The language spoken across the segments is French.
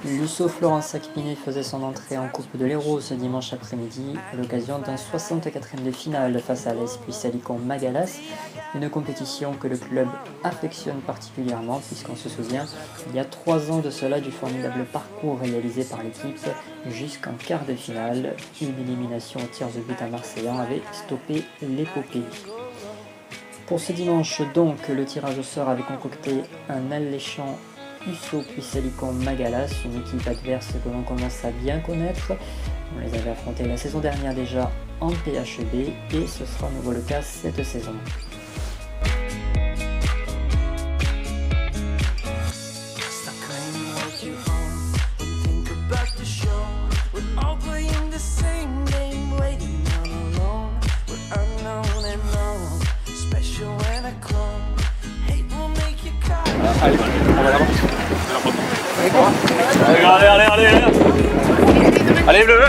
Lusso Florence Pinet faisait son entrée en Coupe de l'Hérault ce dimanche après-midi à l'occasion d'un 64e de finale face à l'AS Puy-Salicon Magalas, une compétition que le club affectionne particulièrement puisqu'on se souvient, il y a 3 ans de cela, du formidable parcours réalisé par l'équipe jusqu'en quart de finale. Une élimination au tir de but à Marseillan avait stoppé l'épopée. Pour ce dimanche donc, le tirage au sort avait concocté un alléchant USO Puy-Salicon Magalas, une équipe adverse que l'on commence à bien connaître. On les avait affrontés la saison dernière déjà en PHB et ce sera à nouveau le cas cette saison. Allez, on va là-bas. Allez. Allez, bleu.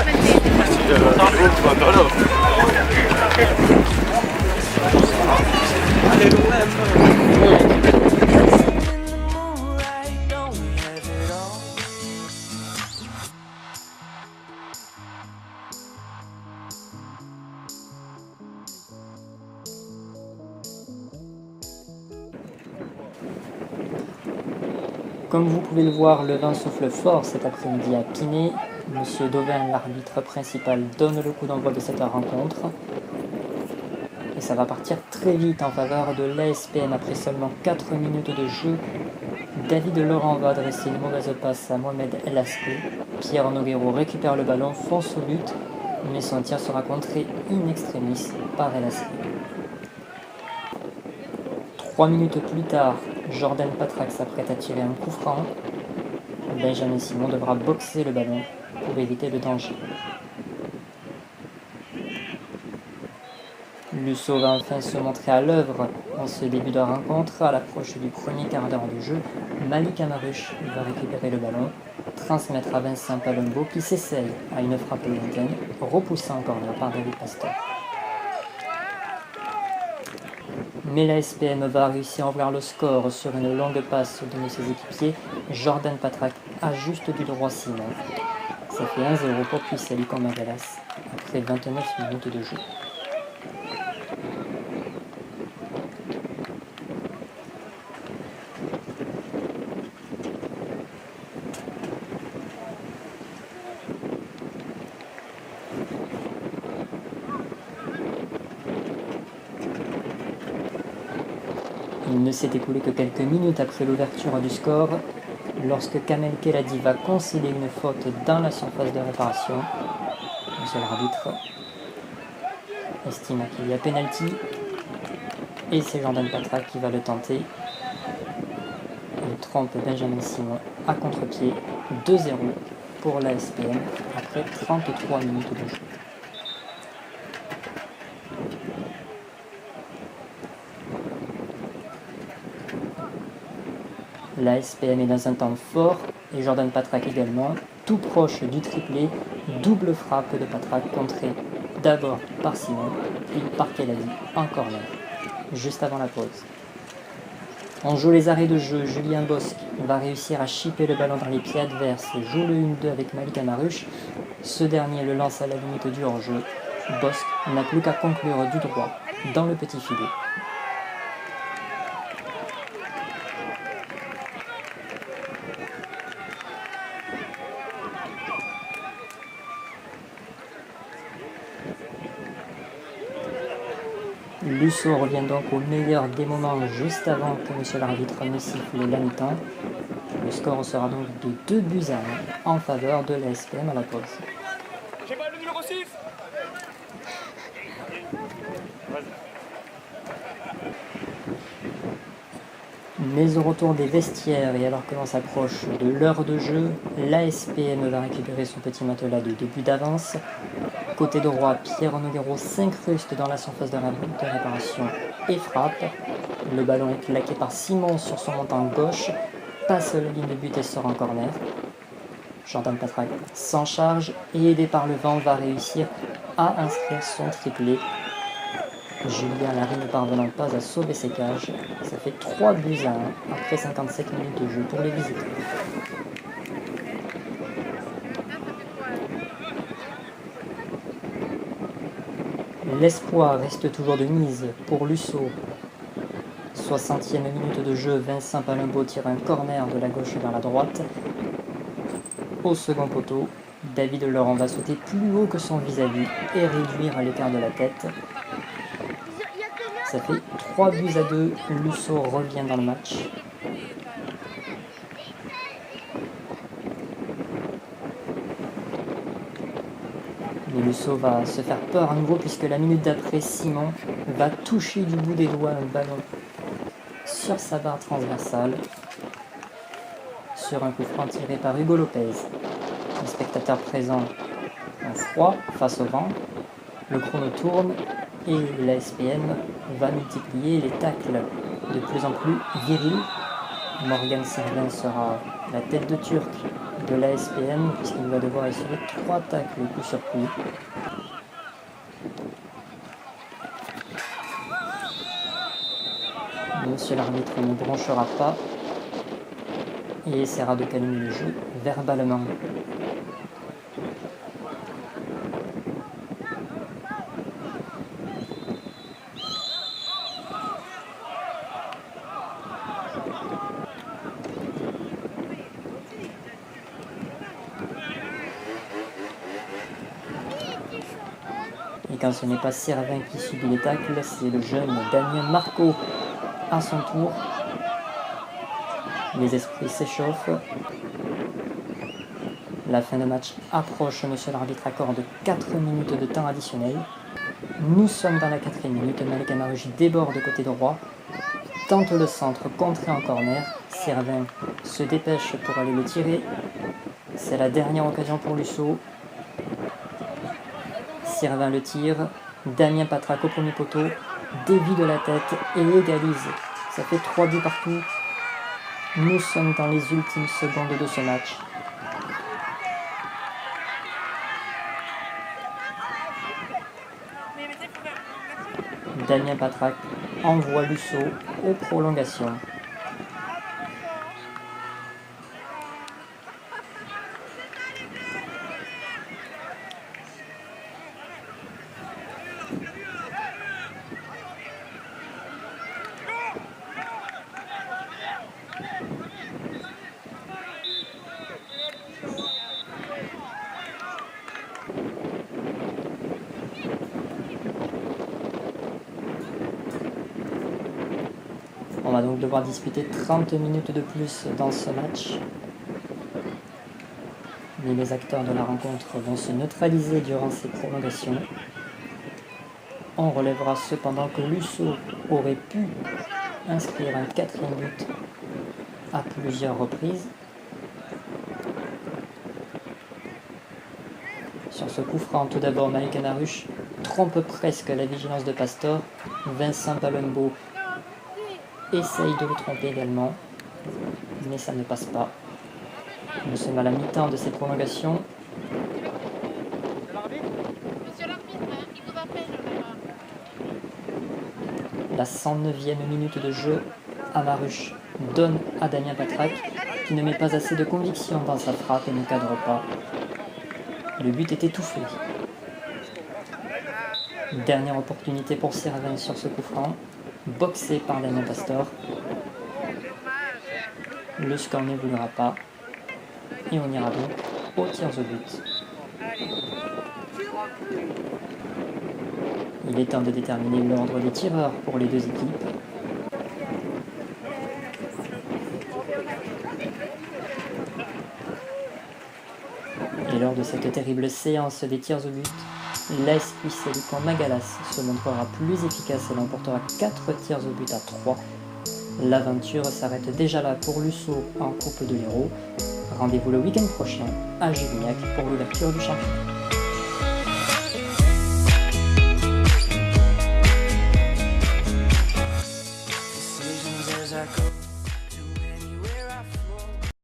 Comme vous pouvez le voir, le vent souffle fort cet après-midi à Pinet. Monsieur Dauvin, l'arbitre principal, donne le coup d'envoi de cette rencontre. Et ça va partir très vite en faveur de l'ASPM après seulement 4 minutes de jeu. David Laurent va adresser une mauvaise passe à Mohamed El Asri. Pierre Noguero récupère le ballon, fonce au but, mais son tir sera contré in extremis par El Asri. 3 minutes plus tard, Jordan Patrac s'apprête à tirer un coup franc. Benjamin Simon devra boxer le ballon pour éviter le danger. Lusso va enfin se montrer à l'œuvre en ce début de rencontre. À l'approche du premier quart d'heure de jeu, Malik Amarush va récupérer le ballon, transmettre à Vincent Palumbo qui s'essaye à une frappe lointaine, repoussée en corner par David Pasteur. Mais la SPM va réussir à ouvrir le score sur une longue passe de ses équipiers. Jordan Patrac ajuste du droit Simon. Ça fait 1-0 pour Puy-Salicon Magalas après 29 minutes de jeu. Il ne s'est écoulé que quelques minutes après l'ouverture du score, lorsque Kamel Keladi va concéder une faute dans la surface de réparation. Monsieur l'arbitre estime qu'il y a pénalty et c'est Jordan Patrac qui va le tenter. Il trompe Benjamin Simon à contre-pied. 2-0 pour la SPM après 33 minutes de jeu. La SPM est dans un temps fort et Jordan Patrac également, tout proche du triplé, double frappe de Patrac contrée d'abord par Simon, puis par Keladi en corner, juste avant la pause. On joue les arrêts de jeu, Julien Bosque va réussir à chipper le ballon dans les pieds adverses, joue le 1-2 avec Malik Amarush, ce dernier le lance à la limite du hors-jeu. Bosque n'a plus qu'à conclure du droit dans le petit filet. Lusso revient donc au meilleur des moments juste avant que monsieur l'arbitre ne siffle la mi-temps. Le score sera donc de 2-1 en faveur de la SPM à la pause. J'ai pas le numéro 6. Mais au retour des vestiaires et alors que l'on s'approche de l'heure de jeu, l'ASPM va récupérer son petit matelas de début d'avance. Côté droit, Pierre Noguero s'incruste dans la surface de réparation et frappe. Le ballon est claqué par Simon sur son montant gauche, passe la ligne de but et sort en corner. Jordan Patrac s'en charge et aidé par le vent va réussir à inscrire son triplé. Julien Larry ne parvenant pas à sauver ses cages, ça fait 3 buts à 1 après 57 minutes de jeu pour les visiteurs. L'espoir reste toujours de mise pour Lusso. 60e minute de jeu, Vincent Palumbo tire un corner de la gauche vers la droite. Au second poteau, David Laurent va sauter plus haut que son vis-à-vis et réduire l'écart de la tête. Ça fait 3 buts à 2, Lusso revient dans le match. Mais Lusso va se faire peur à nouveau puisque la minute d'après, Simon va toucher du bout des doigts un ballon sur sa barre transversale sur un coup franc tiré par Hugo Lopez. Les spectateurs présents ont froid face au vent, le chrono tourne et la SPM va multiplier les tacles de plus en plus virils. Morgan Servin sera la tête de turc de la SPM puisqu'il va devoir assurer 3 tacles coup sur coup. Monsieur l'arbitre ne branchera pas et essaiera de calmer le jeu verbalement. Et quand ce n'est pas Servin qui subit les tacles, c'est le jeune Damien Marco à son tour. Les esprits s'échauffent. La fin de match approche, monsieur l'arbitre accorde 4 minutes de temps additionnel. Nous sommes dans la 4e minute, Malika Marush déborde côté droit, tente le centre, contré en corner. Servin se dépêche pour aller le tirer. C'est la dernière occasion pour Lusso. Servin le tire, Damien Patrac au premier poteau, dévie de la tête et égalise. Ça fait 3 buts partout. Nous sommes dans les ultimes secondes de ce match. Damien Patrac envoie Lusso aux prolongations. On va donc devoir disputer 30 minutes de plus dans ce match. Mais les acteurs de la rencontre vont se neutraliser durant ces prolongations. On relèvera cependant que Lusso aurait pu inscrire un 4e but à plusieurs reprises. Sur ce coup franc, tout d'abord, Malika Marush trompe presque la vigilance de Pastor. Vincent Palumbo essaye de le tromper également, mais ça ne passe pas. Nous sommes à la mi-temps de ces prolongations. La 109e minute de jeu, Marush donne à Damien Patrac, qui ne met pas assez de conviction dans sa frappe et ne cadre pas. Le but est étouffé. Dernière opportunité pour Servin sur ce coup franc, boxé par Damien Pastor. Le score n'évoluera pas et on ira donc aux tirs au but. Il est temps de déterminer l'ordre des tireurs pour les deux équipes. Et lors de cette terrible séance des tirs au but, l'AS Puy-Salican Magalas se montrera plus efficace et l'emportera 4 tirs au but à 3. L'aventure s'arrête déjà là pour Lusso en Coupe de l'Hérault. Rendez-vous le week-end prochain à Gignac pour l'ouverture du championnat.